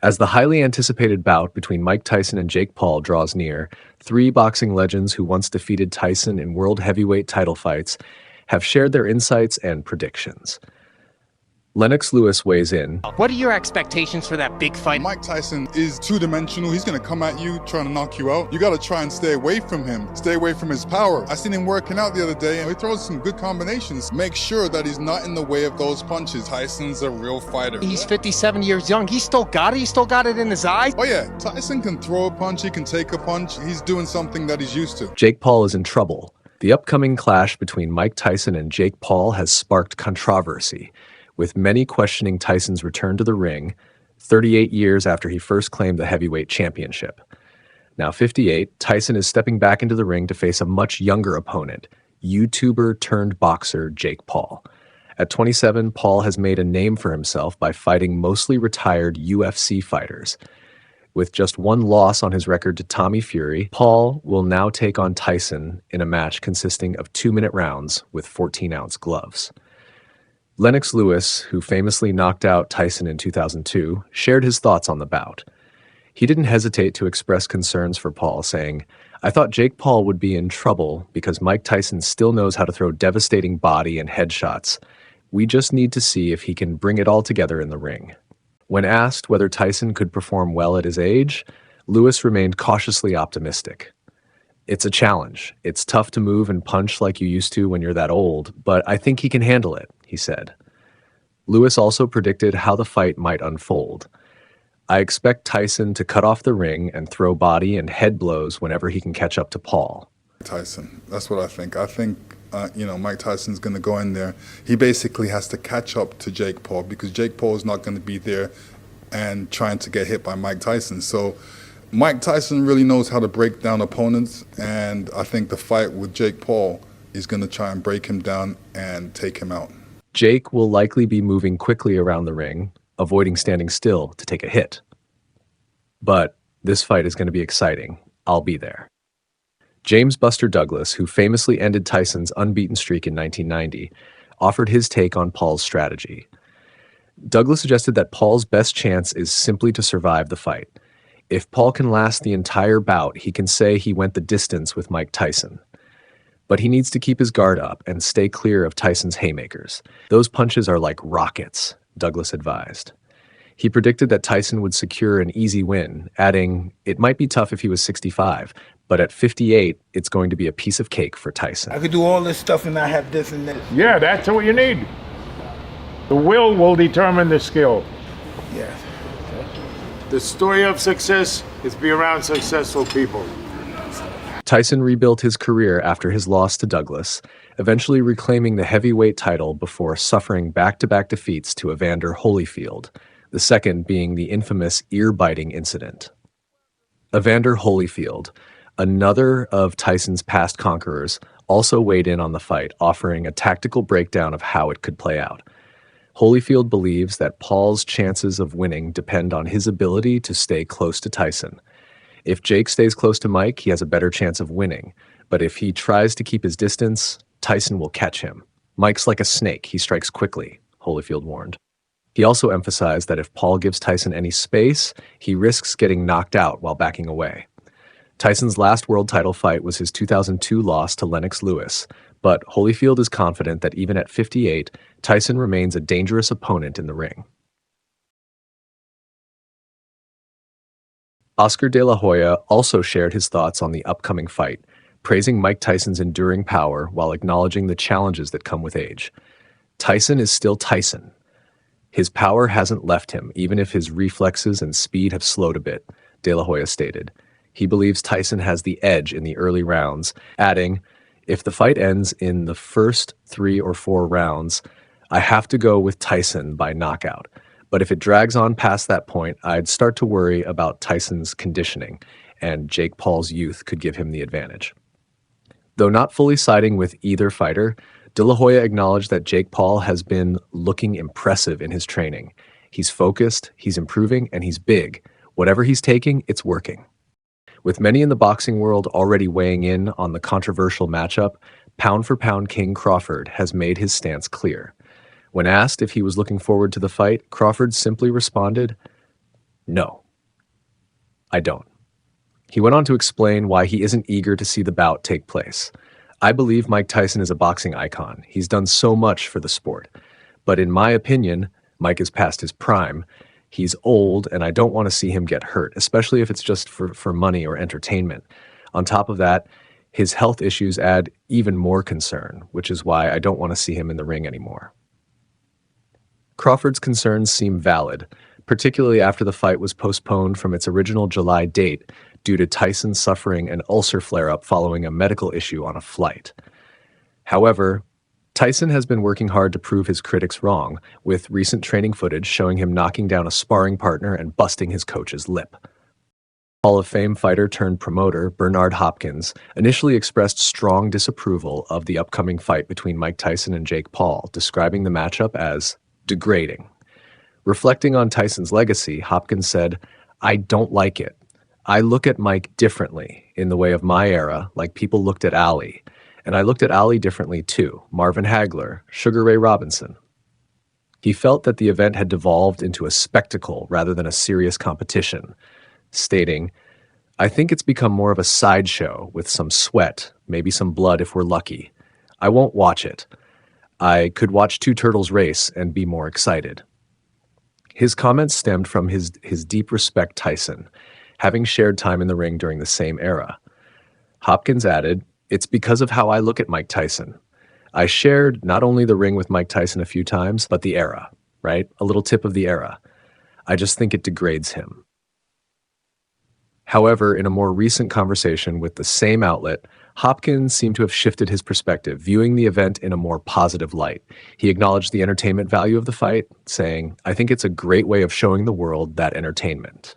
As the highly anticipated bout between Mike Tyson and Jake Paul draws near, three boxing legends who once defeated Tyson in world heavyweight title fights have shared their insights and predictions. Lennox Lewis weighs in. What are your expectations for that big fight? Mike Tyson is two-dimensional. He's going to come at you, trying to knock you out. You got to try and stay away from him. Stay away from his power. I seen him working out the other day, and he throws some good combinations. Make sure that he's not in the way of those punches. Tyson's a real fighter. He's 57 years young. He still got it. He still got it in his eyes. Oh, yeah. Tyson can throw a punch. He can take a punch. He's doing something that he's used to. Jake Paul is in trouble. The upcoming clash between Mike Tyson and Jake Paul has sparked controversy, with many questioning Tyson's return to the ring 38 years after he first claimed the heavyweight championship. Now 58, Tyson is stepping back into the ring to face a much younger opponent, YouTuber turned boxer Jake Paul. At 27, Paul has made a name for himself by fighting mostly retired UFC fighters. With just one loss on his record to Tommy Fury, Paul will now take on Tyson in a match consisting of 2-minute rounds with 14-ounce gloves. Lennox Lewis, who famously knocked out Tyson in 2002, shared his thoughts on the bout. He didn't hesitate to express concerns for Paul, saying, "I thought Jake Paul would be in trouble because Mike Tyson still knows how to throw devastating body and head shots. We just need to see if he can bring it all together in the ring." When asked whether Tyson could perform well at his age, Lewis remained cautiously optimistic. "It's a challenge. It's tough to move and punch like you used to when you're that old, but I think he can handle it," he said. Lewis also predicted how the fight might unfold. "I expect Tyson to cut off the ring and throw body and head blows whenever he can catch up to Paul." Tyson, that's what I think. I think, Mike Tyson's going to go in there. He basically has to catch up to Jake Paul because Jake Paul is not going to be there and trying to get hit by Mike Tyson. So Mike Tyson really knows how to break down opponents, and I think the fight with Jake Paul is going to try and break him down and take him out. Jake will likely be moving quickly around the ring, avoiding standing still to take a hit. But this fight is going to be exciting. I'll be there. James Buster Douglas, who famously ended Tyson's unbeaten streak in 1990, offered his take on Paul's strategy. Douglas suggested that Paul's best chance is simply to survive the fight. If Paul can last the entire bout, he can say he went the distance with Mike Tyson. But he needs to keep his guard up and stay clear of Tyson's haymakers. Those punches are like rockets, Douglas advised. He predicted that Tyson would secure an easy win, adding, "It might be tough if he was 65, but at 58, it's going to be a piece of cake for Tyson." I could do all this stuff and not have this and this. Yeah, that's what you need. The will determine the skill. Yes. The story of success is be around successful people. Tyson rebuilt his career after his loss to Douglas, eventually reclaiming the heavyweight title before suffering back-to-back defeats to Evander Holyfield, the second being the infamous ear-biting incident. Evander Holyfield, another of Tyson's past conquerors, also weighed in on the fight, offering a tactical breakdown of how it could play out. Holyfield believes that Paul's chances of winning depend on his ability to stay close to Tyson. If Jake stays close to Mike, he has a better chance of winning. But if he tries to keep his distance, Tyson will catch him. "Mike's like a snake. He strikes quickly," Holyfield warned. He also emphasized that if Paul gives Tyson any space, he risks getting knocked out while backing away. Tyson's last world title fight was his 2002 loss to Lennox Lewis, but Holyfield is confident that even at 58, Tyson remains a dangerous opponent in the ring. Oscar De La Hoya also shared his thoughts on the upcoming fight, praising Mike Tyson's enduring power while acknowledging the challenges that come with age. "Tyson is still Tyson. His power hasn't left him, even if his reflexes and speed have slowed a bit," De La Hoya stated. He believes Tyson has the edge in the early rounds, adding, "If the fight ends in the first 3 or 4 rounds, I have to go with Tyson by knockout. But if it drags on past that point, I'd start to worry about Tyson's conditioning, and Jake Paul's youth could give him the advantage." Though not fully siding with either fighter, De La Hoya acknowledged that Jake Paul has been looking impressive in his training. He's focused, he's improving, and he's big. Whatever he's taking, it's working. With many in the boxing world already weighing in on the controversial matchup, pound-for-pound king Crawford has made his stance clear. When asked if he was looking forward to the fight, Crawford simply responded, No, I don't. He went on to explain why he isn't eager to see the bout take place. I believe Mike Tyson is a boxing icon. He's done so much for the sport. But in my opinion, Mike is past his prime. He's old, and I don't want to see him get hurt, especially if it's just for money or entertainment. On top of that, his health issues add even more concern, which is why I don't want to see him in the ring anymore. Crawford's concerns seem valid, particularly after the fight was postponed from its original July date due to Tyson suffering an ulcer flare-up following a medical issue on a flight. However, Tyson has been working hard to prove his critics wrong, with recent training footage showing him knocking down a sparring partner and busting his coach's lip. Hall of Fame fighter turned promoter Bernard Hopkins initially expressed strong disapproval of the upcoming fight between Mike Tyson and Jake Paul, describing the matchup as degrading. Reflecting on Tyson's legacy, Hopkins said, "I don't like it. I look at Mike differently in the way of my era, like people looked at Ali. And I looked at Ali differently too, Marvin Hagler, Sugar Ray Robinson." He felt that the event had devolved into a spectacle rather than a serious competition, stating, "I think it's become more of a sideshow with some sweat, maybe some blood if we're lucky. I won't watch it. I could watch two turtles race and be more excited." His comments stemmed from his deep respect Tyson, having shared time in the ring during the same era. Hopkins added, "It's because of how I look at Mike Tyson. I shared not only the ring with Mike Tyson a few times, but the era, right? A little tip of the era. I just think it degrades him." However, in a more recent conversation with the same outlet, Hopkins seemed to have shifted his perspective, viewing the event in a more positive light. He acknowledged the entertainment value of the fight, saying, "I think it's a great way of showing the world that entertainment.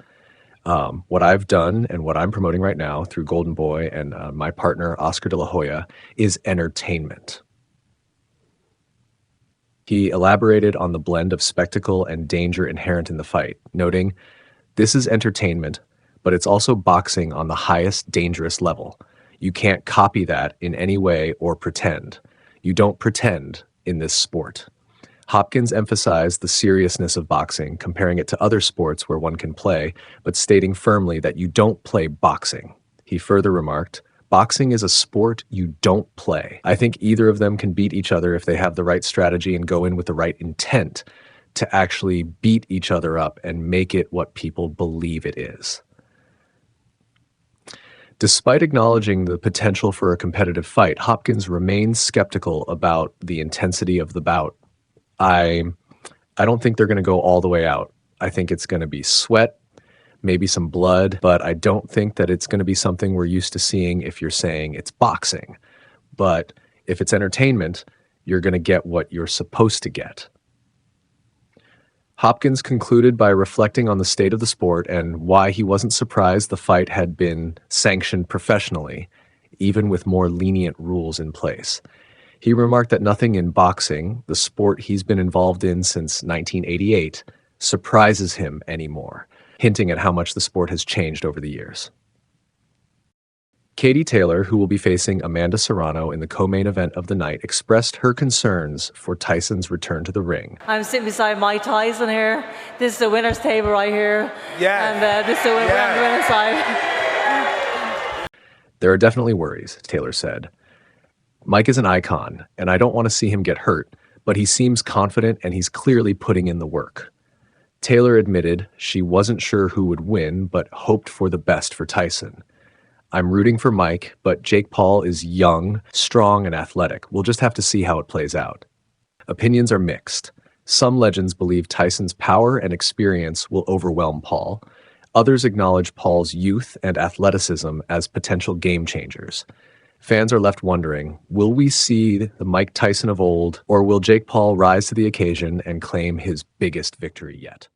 What I've done and what I'm promoting right now through Golden Boy and my partner, Oscar de la Hoya, is entertainment." He elaborated on the blend of spectacle and danger inherent in the fight, noting, "This is entertainment, but it's also boxing on the highest dangerous level. You can't copy that in any way or pretend. You don't pretend in this sport." Hopkins emphasized the seriousness of boxing, comparing it to other sports where one can play, but stating firmly that you don't play boxing. He further remarked, "Boxing is a sport you don't play. I think either of them can beat each other if they have the right strategy and go in with the right intent to actually beat each other up and make it what people believe it is." Despite acknowledging the potential for a competitive fight, Hopkins remains skeptical about the intensity of the bout. I don't think they're going to go all the way out. I think it's going to be sweat, maybe some blood, but I don't think that it's going to be something we're used to seeing if you're saying it's boxing. But if it's entertainment, you're going to get what you're supposed to get. Hopkins concluded by reflecting on the state of the sport and why he wasn't surprised the fight had been sanctioned professionally, even with more lenient rules in place. He remarked that nothing in boxing, the sport he's been involved in since 1988, surprises him anymore, hinting at how much the sport has changed over the years. Katie Taylor, who will be facing Amanda Serrano in the co-main event of the night, expressed her concerns for Tyson's return to the ring. I'm sitting beside Mike Tyson here. This is the winner's table right here. Yeah. And this is the winner's side. "There are definitely worries," Taylor said. "Mike is an icon, and I don't want to see him get hurt, but he seems confident and he's clearly putting in the work." Taylor admitted she wasn't sure who would win, but hoped for the best for Tyson. "I'm rooting for Mike, but Jake Paul is young, strong, and athletic. We'll just have to see how it plays out." Opinions are mixed. Some legends believe Tyson's power and experience will overwhelm Paul. Others acknowledge Paul's youth and athleticism as potential game changers. Fans are left wondering, will we see the Mike Tyson of old, or will Jake Paul rise to the occasion and claim his biggest victory yet?